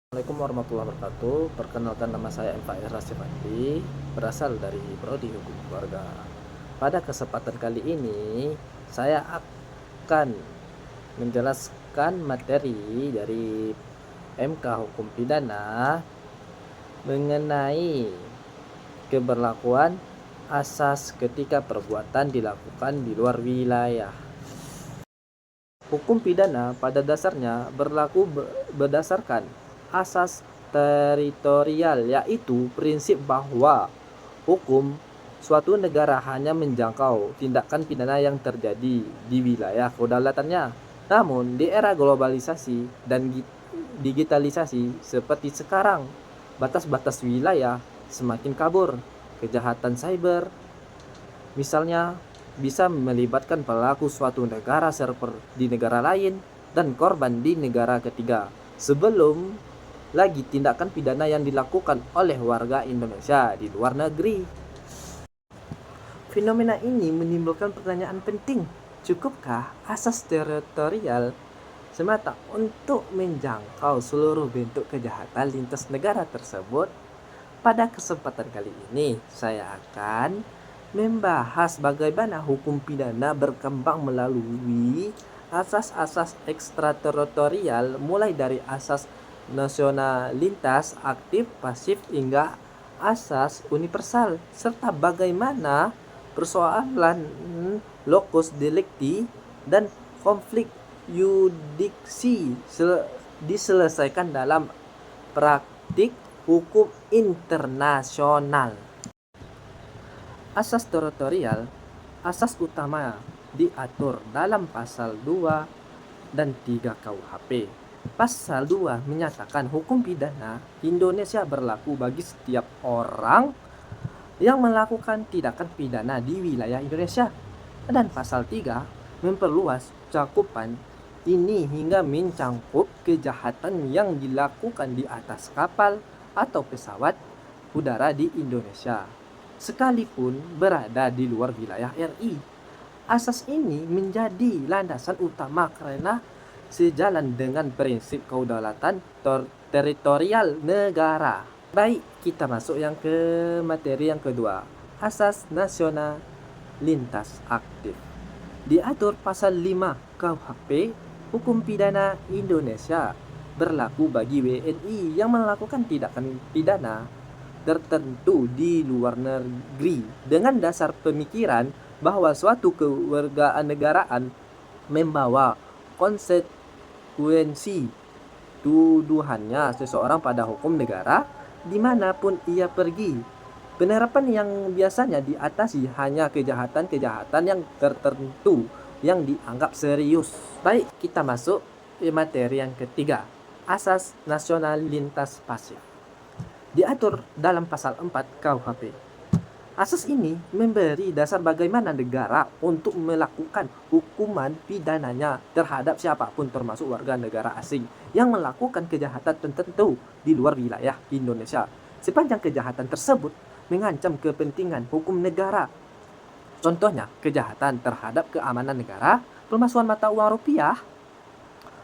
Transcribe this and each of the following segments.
Assalamualaikum warahmatullahi wabarakatuh. Perkenalkan, nama saya M. Rasif Andi, berasal dari Prodi Hukum Keluarga. Pada kesempatan kali ini, saya akan menjelaskan materi dari MK Hukum Pidana mengenai keberlakuan asas ketika perbuatan dilakukan di luar wilayah. Hukum pidana pada dasarnya berlaku berdasarkan asas teritorial, yaitu prinsip bahwa hukum suatu negara hanya menjangkau tindakan pidana yang terjadi di wilayah kedaulatannya. Namun, di era globalisasi dan digitalisasi seperti sekarang, batas-batas wilayah semakin kabur. Kejahatan cyber, misalnya, bisa melibatkan pelaku suatu negara server di negara lain dan korban di negara ketiga. Sebelum lagi tindakan pidana yang dilakukan oleh warga Indonesia di luar negeri. Fenomena ini menimbulkan pertanyaan penting. Cukupkah asas teritorial semata untuk menjangkau seluruh bentuk kejahatan lintas negara tersebut? Pada kesempatan kali ini, saya akan membahas bagaimana hukum pidana berkembang melalui asas-asas ekstrateritorial, mulai dari asas nasionalitas aktif pasif hingga asas universal, serta bagaimana persoalan locus delicti dan konflik yudiksi diselesaikan dalam praktik hukum internasional. Asas teritorial, asas utama diatur dalam pasal 2 dan 3 KUHP. Pasal 2 menyatakan hukum pidana Indonesia berlaku bagi setiap orang yang melakukan tindakan pidana di wilayah Indonesia. Dan pasal 3 memperluas cakupan ini hingga mencangkup kejahatan yang dilakukan di atas kapal atau pesawat udara di Indonesia, sekalipun berada di luar wilayah RI. Asas ini menjadi landasan utama karena sejalan dengan prinsip kedaulatan teritorial negara. Baik, kita masuk yang ke materi yang kedua. Asas nasionalitas aktif diatur pasal 5 KUHP. Hukum pidana Indonesia berlaku bagi WNI yang melakukan tindakan pidana tertentu di luar negeri dengan dasar pemikiran bahwa suatu kewarganegaraan membawa konsekuensi tuduhannya seseorang pada hukum negara dimanapun ia pergi. Penerapan yang biasanya diatasi hanya kejahatan-kejahatan yang tertentu yang dianggap serius. Baik, kita masuk ke materi yang ketiga. Asas nasionalitas pasif diatur dalam pasal 4 KUHP. Asas ini memberi dasar bagaimana negara untuk melakukan hukuman pidananya terhadap siapapun, termasuk warga negara asing yang melakukan kejahatan tertentu di luar wilayah Indonesia, sepanjang kejahatan tersebut mengancam kepentingan hukum negara. Contohnya, kejahatan terhadap keamanan negara, pemalsuan mata uang rupiah,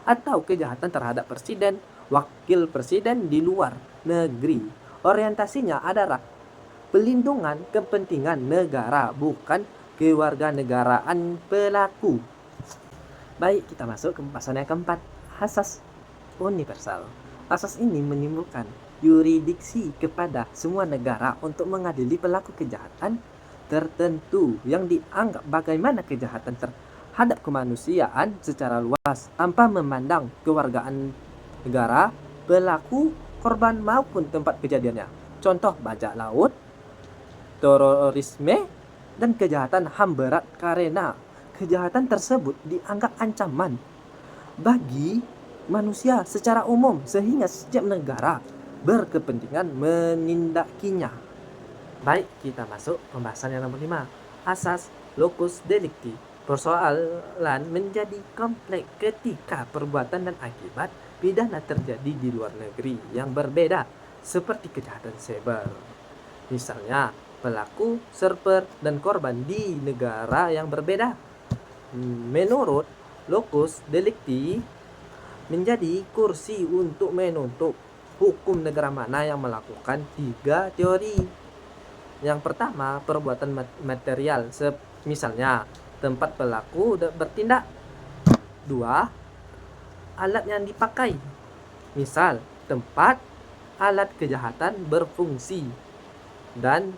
atau kejahatan terhadap presiden, wakil presiden di luar negeri. Orientasinya adalah pelindungan kepentingan negara, bukan kewarganegaraan pelaku. Baik, kita masuk ke pasal yang keempat, asas universal. Asas ini menimbulkan yurisdiksi kepada semua negara untuk mengadili pelaku kejahatan tertentu yang dianggap bagaimana kejahatan terhadap kemanusiaan secara luas tanpa memandang kewargaan negara, pelaku, korban maupun tempat kejadiannya. Contoh bajak laut, terorisme, dan kejahatan HAM berat karena kejahatan tersebut dianggap ancaman bagi manusia secara umum sehingga setiap negara berkepentingan menindakinya. Baik, kita masuk pembahasan yang nomor 5. Asas locus delicti. Persoalan menjadi kompleks ketika perbuatan dan akibat pidana terjadi di luar negeri yang berbeda, seperti kejahatan cyber. Misalnya, pelaku, server, dan korban di negara yang berbeda. Menurut locus delicti, menjadi kursi untuk menuntut hukum negara mana yang melakukan 3 teori. Yang pertama, perbuatan material, misalnya tempat pelaku bertindak. 2, alat yang dipakai, misal tempat alat kejahatan berfungsi. Dan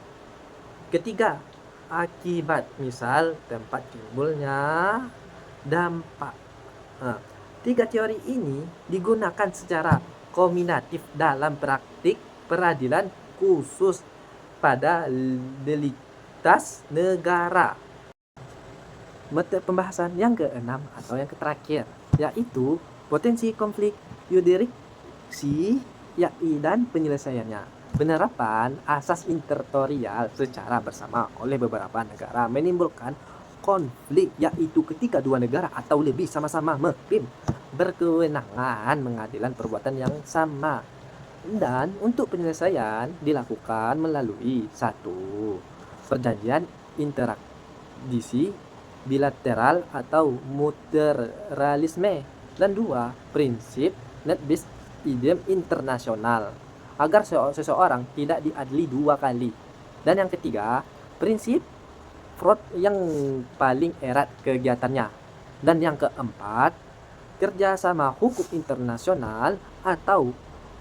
ketiga, akibat, misal tempat timbulnya dampak. Nah, 3 teori ini digunakan secara kombinatif dalam praktik peradilan khusus pada legalitas negara. Metode pembahasan yang keenam atau yang terakhir, yaitu potensi konflik yurisdiksi dan penyelesaiannya. Penerapan asas intertorial secara bersama oleh beberapa negara menimbulkan konflik, yaitu ketika 2 negara atau lebih sama-sama mengklaim berkewenangan mengadili perbuatan yang sama. Dan untuk penyelesaian dilakukan melalui 1, perjanjian interdisi bilateral atau multilateralisme, dan 2, prinsip non bis idem internasional agar seseorang tidak diadili 2 kali. Dan yang ketiga, prinsip fraud yang paling erat kegiatannya. Dan yang keempat, kerjasama hukum internasional atau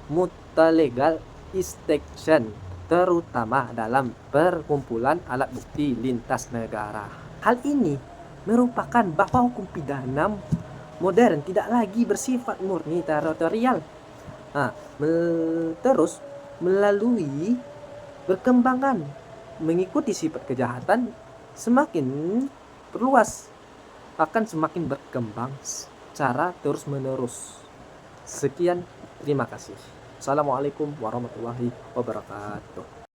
multilegal jurisdiction, terutama dalam perkumpulan alat bukti lintas negara. Hal ini merupakan bahwa hukum pidana modern tidak lagi bersifat murni teritorial. Terus melalui perkembangan mengikuti sifat kejahatan semakin perluas, akan semakin berkembang secara terus-menerus. Sekian, terima kasih. Assalamualaikum warahmatullahi wabarakatuh.